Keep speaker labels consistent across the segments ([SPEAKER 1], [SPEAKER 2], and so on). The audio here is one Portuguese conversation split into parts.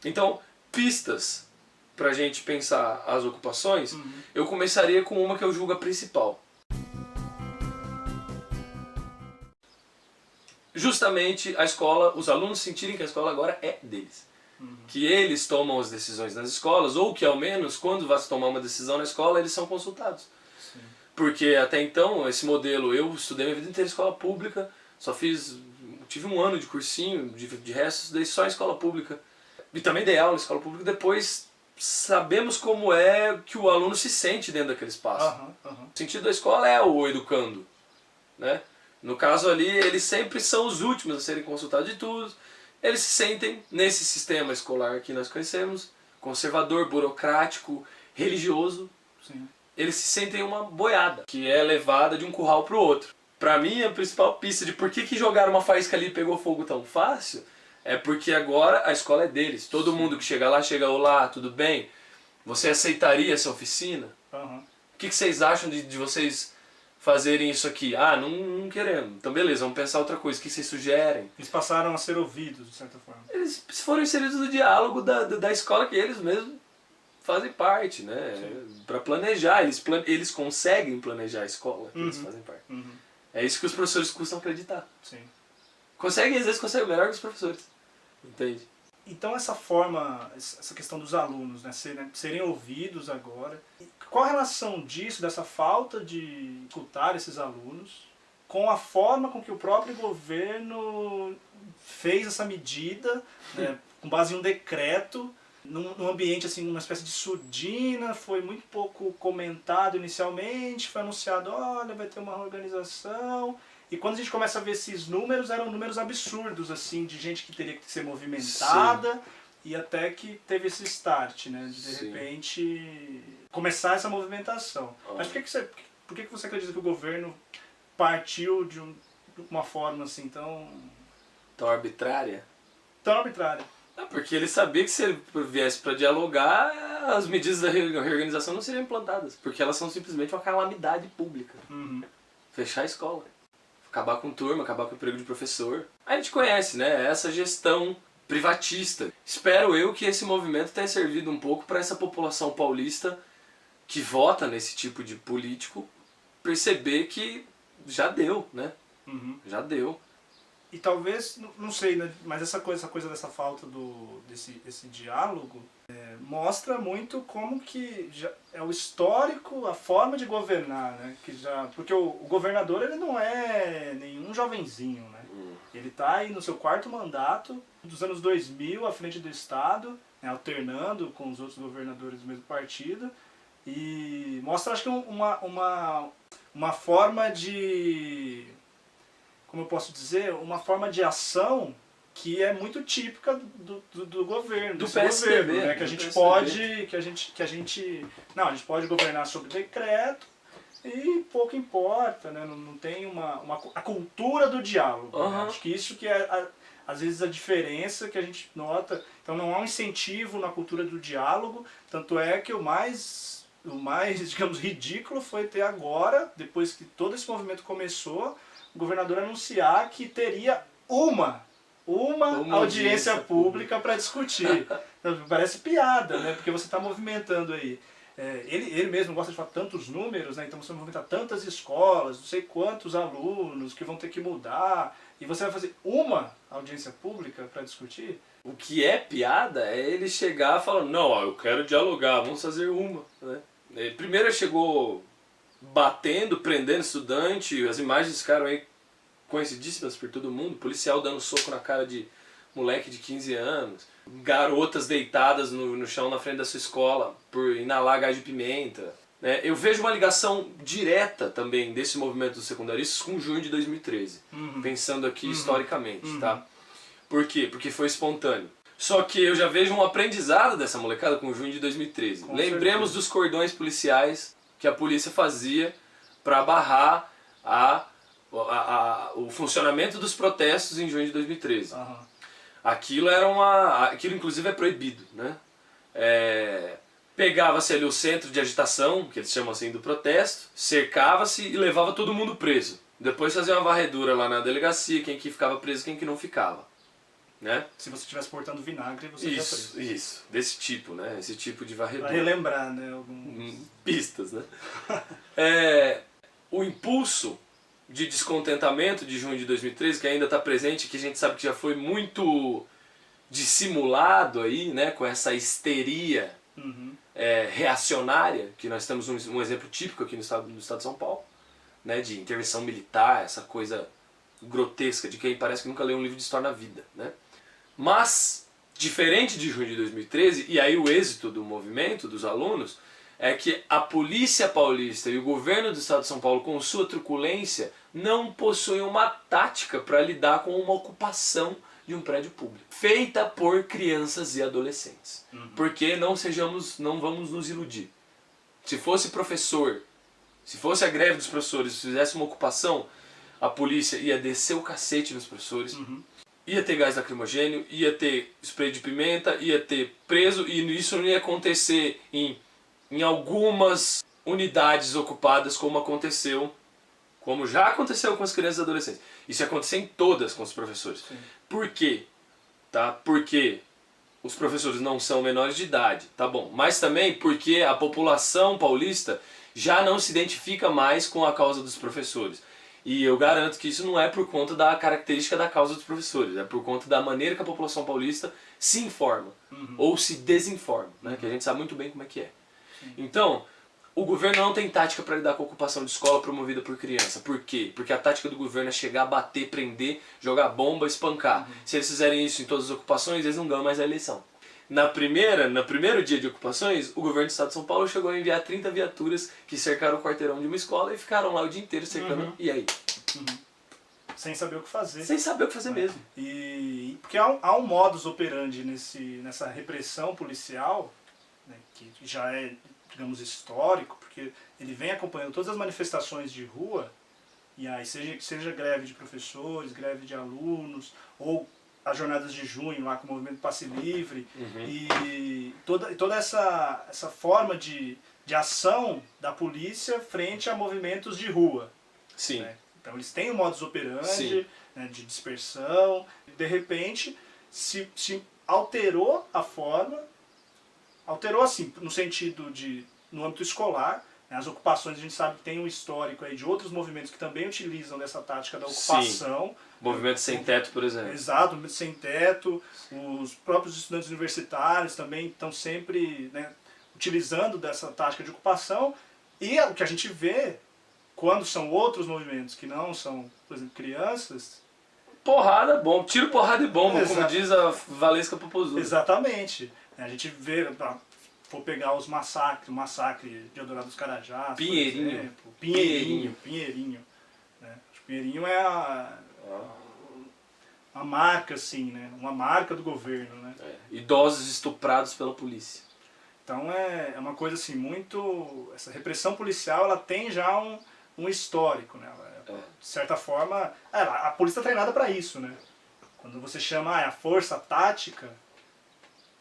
[SPEAKER 1] Então, pistas pra gente pensar as ocupações, eu começaria com uma que eu julgo a principal. Justamente a escola, os alunos sentirem que a escola agora é deles. Que eles tomam as decisões nas escolas, ou que ao menos quando vai se tomar uma decisão na escola, eles são consultados.
[SPEAKER 2] Sim.
[SPEAKER 1] Porque até então, esse modelo, eu estudei minha vida inteira em escola pública, tive um ano de cursinho, de resto estudei só em escola pública. E também dei aula em escola pública, depois sabemos como é que o aluno se sente dentro daquele espaço. O sentido da escola é o educando, né? No caso ali, eles sempre são os últimos a serem consultados de tudo. Eles se sentem nesse sistema escolar que nós conhecemos, conservador, burocrático, religioso.
[SPEAKER 2] Sim.
[SPEAKER 1] Eles se sentem uma boiada, que é levada de um curral para o outro. Para mim, a principal pista de por que jogaram uma faísca ali e pegou fogo tão fácil é porque agora a escola é deles. Todo mundo que chega lá, chega, olá, tudo bem? Você aceitaria essa oficina? O que vocês acham de vocês fazerem isso aqui? Ah, não queremos. Então beleza, vamos pensar outra coisa. O que vocês sugerem?
[SPEAKER 2] Eles passaram a ser ouvidos, de certa forma.
[SPEAKER 1] Eles foram inseridos no diálogo da escola que eles mesmos fazem parte, né? Para planejar. Eles conseguem planejar a escola que eles fazem parte. É isso que os professores custam acreditar.
[SPEAKER 2] Sim.
[SPEAKER 1] Conseguem, às vezes conseguem melhor que os professores. Entende?
[SPEAKER 2] Então essa forma, essa questão dos alunos, né, serem ouvidos agora, qual a relação disso, dessa falta de escutar esses alunos, com a forma com que o próprio governo fez essa medida, né, com base em um decreto, num ambiente assim, uma espécie de surdina, foi muito pouco comentado inicialmente, foi anunciado, olha, vai ter uma organização. E quando a gente começa a ver esses números, eram números absurdos, assim, de gente que teria que ser movimentada. Sim. E até que teve esse start, né? De repente começar essa movimentação. Mas por que você acredita que o governo partiu de uma forma assim
[SPEAKER 1] tão arbitrária?
[SPEAKER 2] Tão arbitrária.
[SPEAKER 1] Porque ele sabia que se ele viesse para dialogar, as medidas da reorganização não seriam implantadas. Porque elas são simplesmente uma calamidade pública. Fechar a escola. Acabar com turma, acabar com o emprego de professor. A gente conhece, né? Essa gestão privatista. Espero eu que esse movimento tenha servido um pouco para essa população paulista que vota nesse tipo de político perceber que já deu, né? Já deu.
[SPEAKER 2] E talvez, não sei, né? Mas essa coisa dessa falta desse diálogo mostra muito como que já é o histórico, a forma de governar, né? Porque o governador ele não é nenhum jovenzinho, né? Ele está aí no seu 4º mandato, dos anos 2000, à frente do Estado, né? Alternando com os outros governadores do mesmo partido, e mostra, acho que uma forma de, como eu posso dizer, uma forma de ação que é muito típica do governo,
[SPEAKER 1] do PSDB,
[SPEAKER 2] governo, né? Que a gente pode, a gente pode governar sob decreto e pouco importa, né? Não tem a cultura do diálogo. Né? Acho que isso que é às vezes a diferença que a gente nota. Então não há um incentivo na cultura do diálogo, tanto é que o mais, digamos, ridículo foi ter agora, depois que todo esse movimento começou, o governador anunciar que teria uma audiência pública para discutir. Então, parece piada, né? Porque você está movimentando aí. Ele mesmo gosta de falar tantos números, né? Então você vai movimentar tantas escolas, não sei quantos alunos que vão ter que mudar, e você vai fazer uma audiência pública para discutir?
[SPEAKER 1] O que é piada é ele chegar falando, não, eu quero dialogar, vamos fazer uma. Né? Primeiro ele chegou batendo, prendendo estudante, as imagens ficaram aí conhecidíssimas por todo mundo, policial dando soco na cara de moleque de 15 anos, garotas deitadas no chão na frente da sua escola por inalar gás de pimenta. Né? Eu vejo uma ligação direta também desse movimento dos secundaristas com junho de 2013, pensando aqui historicamente. Tá? Por quê? Porque foi espontâneo. Só que eu já vejo um aprendizado dessa molecada com junho de 2013. Lembremos dos cordões policiais que a polícia fazia para barrar o funcionamento dos protestos em junho de 2013. Aquilo aquilo inclusive é proibido, né? Pegava-se ali o centro de agitação, que eles chamam assim do protesto, cercava-se e levava todo mundo preso. Depois fazia uma varredura lá na delegacia, quem que ficava preso e quem que não ficava. né?
[SPEAKER 2] Se você estivesse portando vinagre, você ia preso.
[SPEAKER 1] Isso, desse tipo, né? Esse tipo de varredura.
[SPEAKER 2] Pra relembrar, né? Alguns...
[SPEAKER 1] Pistas, né? O impulso de descontentamento de junho de 2013, que ainda está presente, que a gente sabe que já foi muito dissimulado aí, né? Com essa histeria reacionária, que nós temos um exemplo típico aqui no estado de São Paulo, né? De intervenção militar, essa coisa grotesca de quem parece que nunca leu um livro de história na vida, né? Mas, diferente de junho de 2013, e aí o êxito do movimento, dos alunos, é que a polícia paulista e o governo do estado de São Paulo, com sua truculência, não possuem uma tática para lidar com uma ocupação de um prédio público, feita por crianças e adolescentes. Porque não vamos nos iludir. Se fosse professor, se fosse a greve dos professores, se fizesse uma ocupação, a polícia ia descer o cacete nos professores, ia ter gás lacrimogênio, ia ter spray de pimenta, ia ter preso, e isso não ia acontecer em algumas unidades ocupadas como já aconteceu com as crianças e adolescentes. Isso ia acontecer em todas com os professores.
[SPEAKER 2] Sim.
[SPEAKER 1] Por quê? Tá? Porque os professores não são menores de idade, tá bom. Mas também porque a população paulista já não se identifica mais com a causa dos professores. E eu garanto que isso não é por conta da característica da causa dos professores, é por conta da maneira que a população paulista se informa ou se desinforma, né? Que a gente sabe muito bem como é que é. Então, o governo não tem tática para lidar com a ocupação de escola promovida por criança. Por quê? Porque a tática do governo é chegar, bater, prender, jogar bomba, espancar. Se eles fizerem isso em todas as ocupações, eles não ganham mais a eleição. No primeiro dia de ocupações, o governo do estado de São Paulo chegou a enviar 30 viaturas que cercaram o quarteirão de uma escola e ficaram lá o dia inteiro cercando. E aí?
[SPEAKER 2] Sem saber o que fazer.
[SPEAKER 1] Sem saber o que fazer mesmo.
[SPEAKER 2] E porque há um modus operandi nessa repressão policial, né, que já é, digamos, histórico, porque ele vem acompanhando todas as manifestações de rua, e aí seja greve de professores, greve de alunos, ou as jornadas de junho lá com o movimento Passe Livre, e toda essa forma de ação da polícia frente a movimentos de rua.
[SPEAKER 1] Sim.
[SPEAKER 2] Né? Então eles têm um modus operandi, né, de dispersão, e de repente se alterou a forma, alterou assim, no sentido de, no âmbito escolar, né, as ocupações a gente sabe que tem um histórico aí de outros movimentos que também utilizam dessa tática da ocupação.
[SPEAKER 1] Sim. Movimento Sem Teto, por exemplo.
[SPEAKER 2] Exato, movimento Sem Teto, os próprios estudantes universitários também estão sempre, né, utilizando dessa tática de ocupação, e o que a gente vê quando são outros movimentos que não são, por exemplo, crianças...
[SPEAKER 1] Porrada, bomba. Tiro, porrada e bomba,
[SPEAKER 2] Exato.
[SPEAKER 1] Como diz a Valesca Popozuda.
[SPEAKER 2] Exatamente. A gente vê, vou pegar os massacres, o massacre de Eldorado dos Carajás,
[SPEAKER 1] Pinheirinho.
[SPEAKER 2] por exemplo. Pinheirinho. Né? Pinheirinho é a marca, assim, né? Uma marca do governo, né?
[SPEAKER 1] Idosos estuprados pela polícia.
[SPEAKER 2] Então é uma coisa assim, muito... Essa repressão policial, ela tem já um histórico, né? De certa forma, a polícia está treinada para isso, né? Quando você chama a força tática,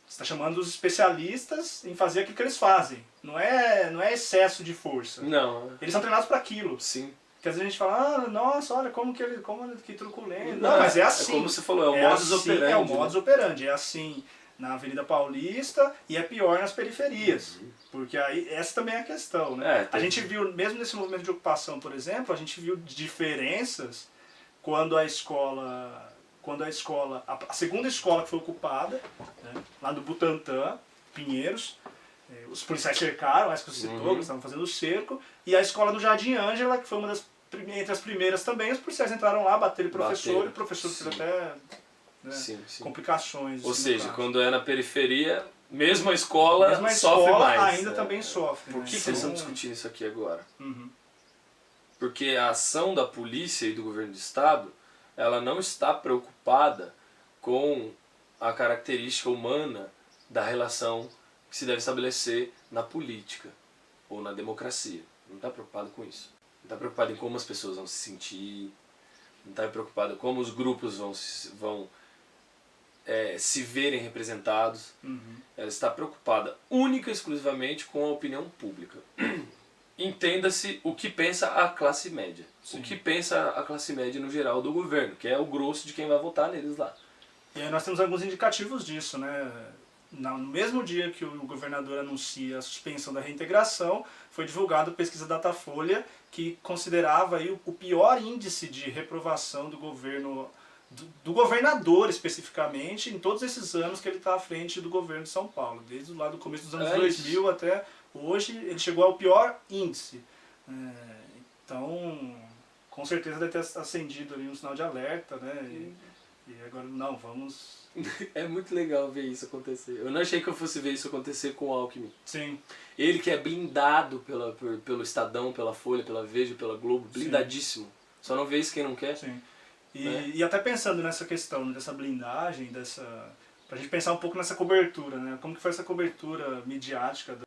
[SPEAKER 2] você está chamando os especialistas em fazer aquilo que eles fazem. Não é excesso de força.
[SPEAKER 1] Não.
[SPEAKER 2] Eles são treinados para aquilo.
[SPEAKER 1] Sim.
[SPEAKER 2] Porque às vezes a gente fala, nossa, olha como que truculento. Não, mas é assim.
[SPEAKER 1] É como você falou, é o modus operandi.
[SPEAKER 2] É o modus operandi, é assim na Avenida Paulista e é pior nas periferias. Porque aí essa também é a questão, né? A gente viu, mesmo nesse movimento de ocupação, por exemplo, a gente viu diferenças quando a segunda escola que foi ocupada, né, lá do Butantã, Pinheiros, os policiais cercaram, essa que você citou, eles estavam fazendo o cerco, e a escola do Jardim Ângela, que foi uma entre as primeiras também, os policiais entraram lá, bateram o professor, e o professor teve até complicações.
[SPEAKER 1] Ou seja, quando é na periferia, mesmo a escola sofre mais.
[SPEAKER 2] Ainda também sofre.
[SPEAKER 1] Por que eles estão discutindo isso aqui agora? Porque a ação da polícia e do governo do estado, ela não está preocupada com a característica humana da relação que se deve estabelecer na política ou na democracia. Não está preocupado com isso. Não está preocupado em como as pessoas vão se sentir, não está preocupado em como os grupos vão se verem representados. Ela está preocupada única e exclusivamente com a opinião pública. Entenda-se o que pensa a classe média. Sim. O que pensa a classe média no geral do governo, que é o grosso de quem vai votar neles lá.
[SPEAKER 2] E aí nós temos alguns indicativos disso, né? No mesmo dia que o governador anuncia a suspensão da reintegração, foi divulgada a pesquisa Datafolha, que considerava aí o pior índice de reprovação do governo, do governador especificamente, em todos esses anos que ele está à frente do governo de São Paulo. Desde lá do começo dos anos 2000 até hoje, ele chegou ao pior índice. Então, com certeza deve ter acendido ali um sinal de alerta, né? E agora, não, vamos...
[SPEAKER 1] É muito legal ver isso acontecer. Eu não achei que eu fosse ver isso acontecer com o Alckmin.
[SPEAKER 2] Sim.
[SPEAKER 1] Ele que é blindado pelo Estadão, pela Folha, pela Veja, pela Globo, blindadíssimo. Sim. Só não vê isso quem não quer.
[SPEAKER 2] Sim. E até pensando nessa questão, dessa blindagem, pra gente pensar um pouco nessa cobertura, né? Como que foi essa cobertura midiática